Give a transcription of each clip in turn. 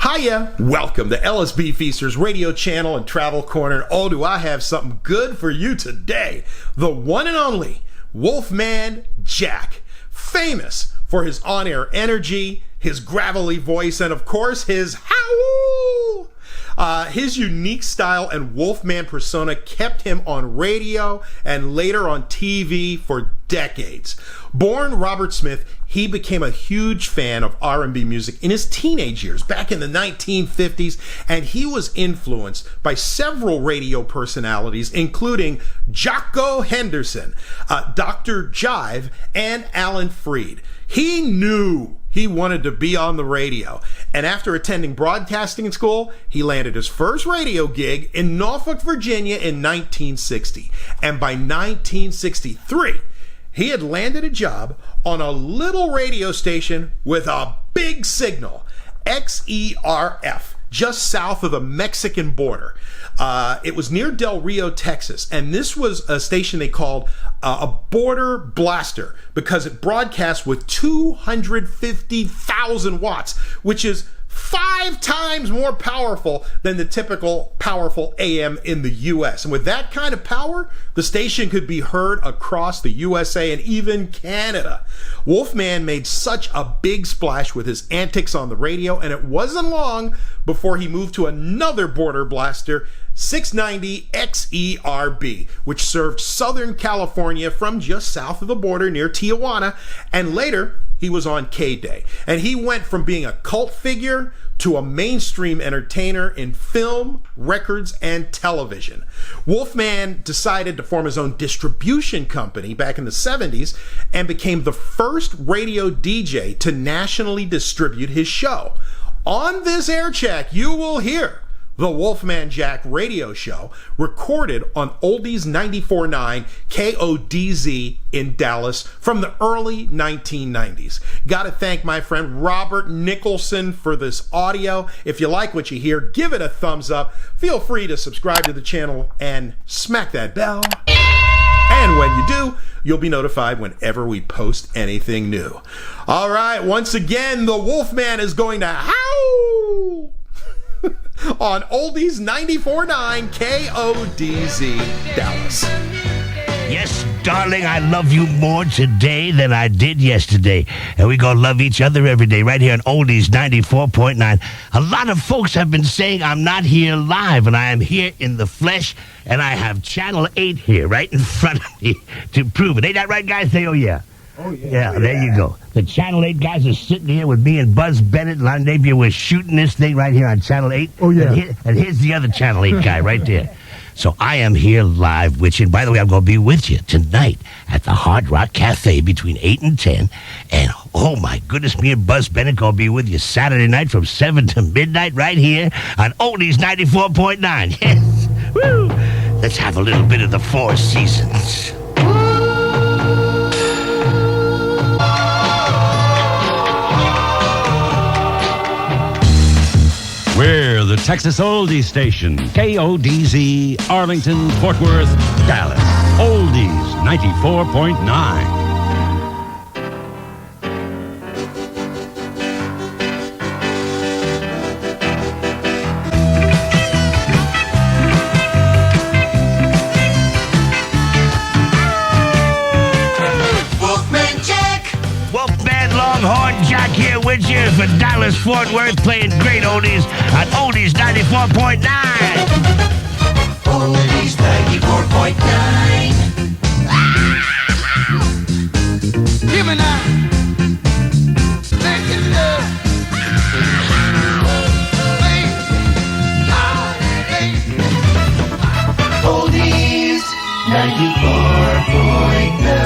Hiya! Welcome to LSB Feasters Radio Channel and Travel Corner. Oh, do I have something good for you today. The one and only Wolfman Jack. Famous for his on-air energy, his gravelly voice, and of course, his howl! His unique style and Wolfman persona kept him on radio and later on TV for decades. Born Robert Smith, he became a huge fan of R&B music in his teenage years, back in the 1950s, and he was influenced by several radio personalities, including Jocko Henerson, Dr. Jive, and Alan Freed. He knew he wanted to be on the radio, and after attending broadcasting school, he landed his first radio gig in Norfolk, Virginia in 1960, and by 1963, he had landed a job on a little radio station with a big signal, XERF, just south of the Mexican border. It was near Del Rio, Texas, and this was a station they called a border blaster because it broadcast with 250,000 watts, which is 5 times more powerful than the typical powerful AM in the US. And with that kind of power, the station could be heard across the USA and even Canada. Wolfman made such a big splash with his antics on the radio, and it wasn't long before he moved to another border blaster, 690 XERB, which served Southern California from just south of the border near Tijuana, and later he was on K-Day, and he went from being a cult figure to a mainstream entertainer in film, records, and television. Wolfman decided to form his own distribution company back in the 70s and became the first radio DJ to nationally distribute his show. On this Aircheck, you will hear the Wolfman Jack radio show, recorded on Oldies 94.9 KODZ in Dallas from the early 1990s. Gotta thank my friend Robert Nicholson for this audio. If you like what you hear, give it a thumbs up. Feel free to subscribe to the channel and smack that bell. And when you do, you'll be notified whenever we post anything new. All right, once again, the Wolfman is going to howl on Oldies 94.9 KODZ Dallas. Yes, darling, I love you more today than I did yesterday. And we're going to love each other every day right here on Oldies 94.9. A lot of folks have been saying I'm not here live, and I am here in the flesh, and I have Channel 8 here right in front of me to prove it. Ain't that right, guys? Say, oh, yeah. Oh, yeah. Yeah, there you go. The Channel 8 guys are sitting here with me and Buzz Bennett. Londavia was shooting this thing right here on Channel 8. Oh, yeah. And here's the other Channel 8 guy right there. So I am here live with you. And by the way, I'm going to be with you tonight at the Hard Rock Cafe between 8 and 10. And, oh, my goodness, me and Buzz Bennett going to be with you Saturday night from 7 to midnight right here on Oldies 94.9. Yes. Woo. Let's have a little bit of the Four Seasons. We're the Texas Oldies Station, KODZ, Arlington, Fort Worth, Dallas. Oldies 94.9. Longhorn Jack here with you for Dallas, Fort Worth, playing great oldies on Oldies 94.9. Oldies 94.9. Give me now. Make it love. Oldies 94.9.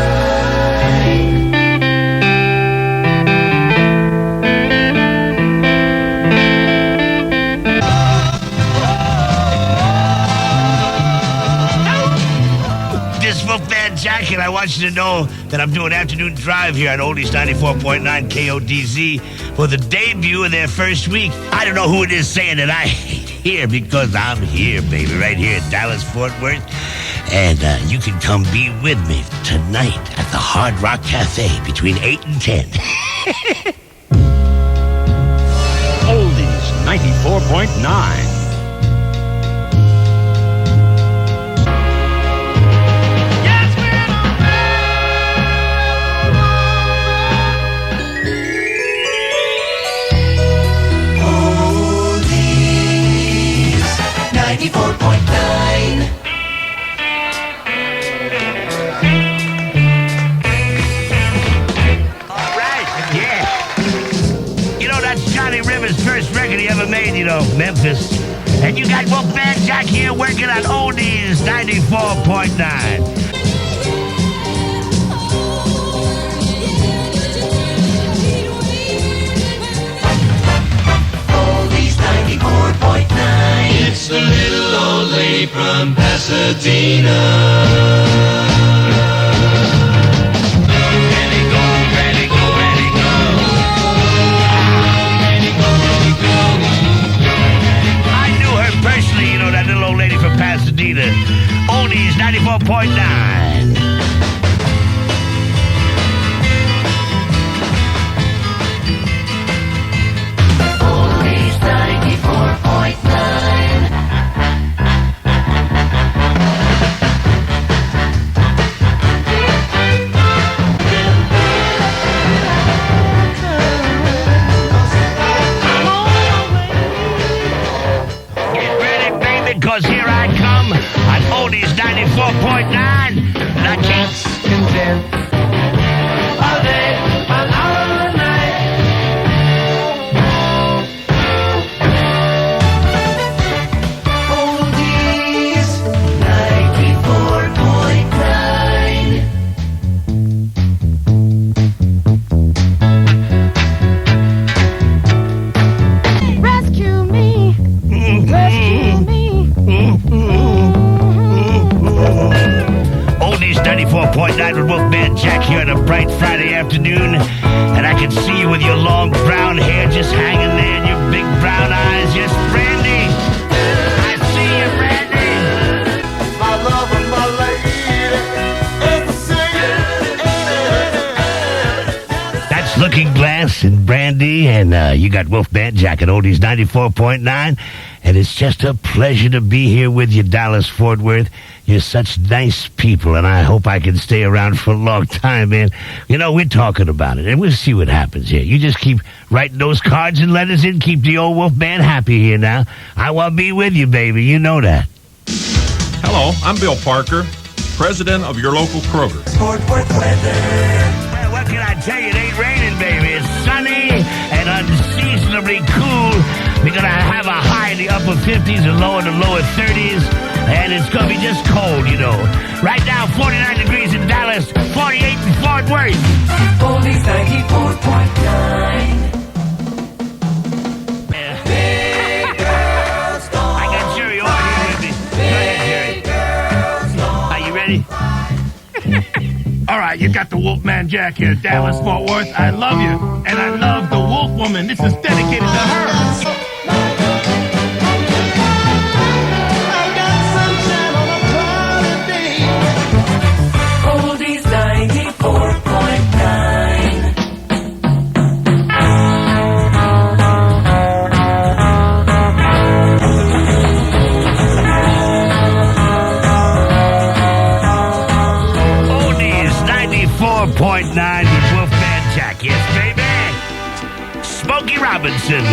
Jack, and I want you to know that I'm doing afternoon drive here on Oldies 94.9 KODZ for the debut of their first week. I don't know who it is saying that I hate here because I'm here, baby, right here in Dallas, Fort Worth. And you can come be with me tonight at the Hard Rock Cafe between 8 and 10. Oldies 94.9. Oldies 94.9. Johnny Rivers' first record he ever made, Memphis. And you got Wolfman Jack here working on Oldies 94.9. Oldies 94.9. It's the little old lady from Pasadena. That little old lady from Pasadena. Oldies 94.9. Oldies 94.9. Because here I come on Oldies 94.9, and I can't content all day, all night. Oldies 94.9. Rescue me, rescue me. Oldies 94.9 with Wolfman Jack here on a bright Friday afternoon. And I can see you with your long brown hair just hanging there and your big brown eyes. Yes, Brandy. I see you, Brandy. My love and my lady. That's Looking Glass and Brandy. And you got Wolfman Jack at Oldies 94.9. And it's just a pleasure to be here with you, Dallas Fort Worth. You're such nice people, and I hope I can stay around for a long time, man. We're talking about it, and we'll see what happens here. You just keep writing those cards and letters in. Keep the old Wolfman happy here now. I want to be with you, baby. You know that. Hello, I'm Bill Parker, president of your local Kroger. Fort Worth weather. Well, what can I tell you? It ain't raining, baby. It's sunny and unseasonably cool. We're going to have a high in the upper 50s and low in the lower 30s. And it's going to be just cold, Right now, 49 degrees in Dallas, 48 in Fort Worth. Oldies 94.9. Big girls gone. I got Jerry over here with me. Go ahead, Jerry. Are you ready? All right, you got the Wolfman Jack here, Dallas, Fort Worth. I love you, and I love the Wolf Woman. This is dedicated to her. Oldies 94.9. Oldies 94.9 with Wolfman Jack. Yes, baby. Smokey Robinson.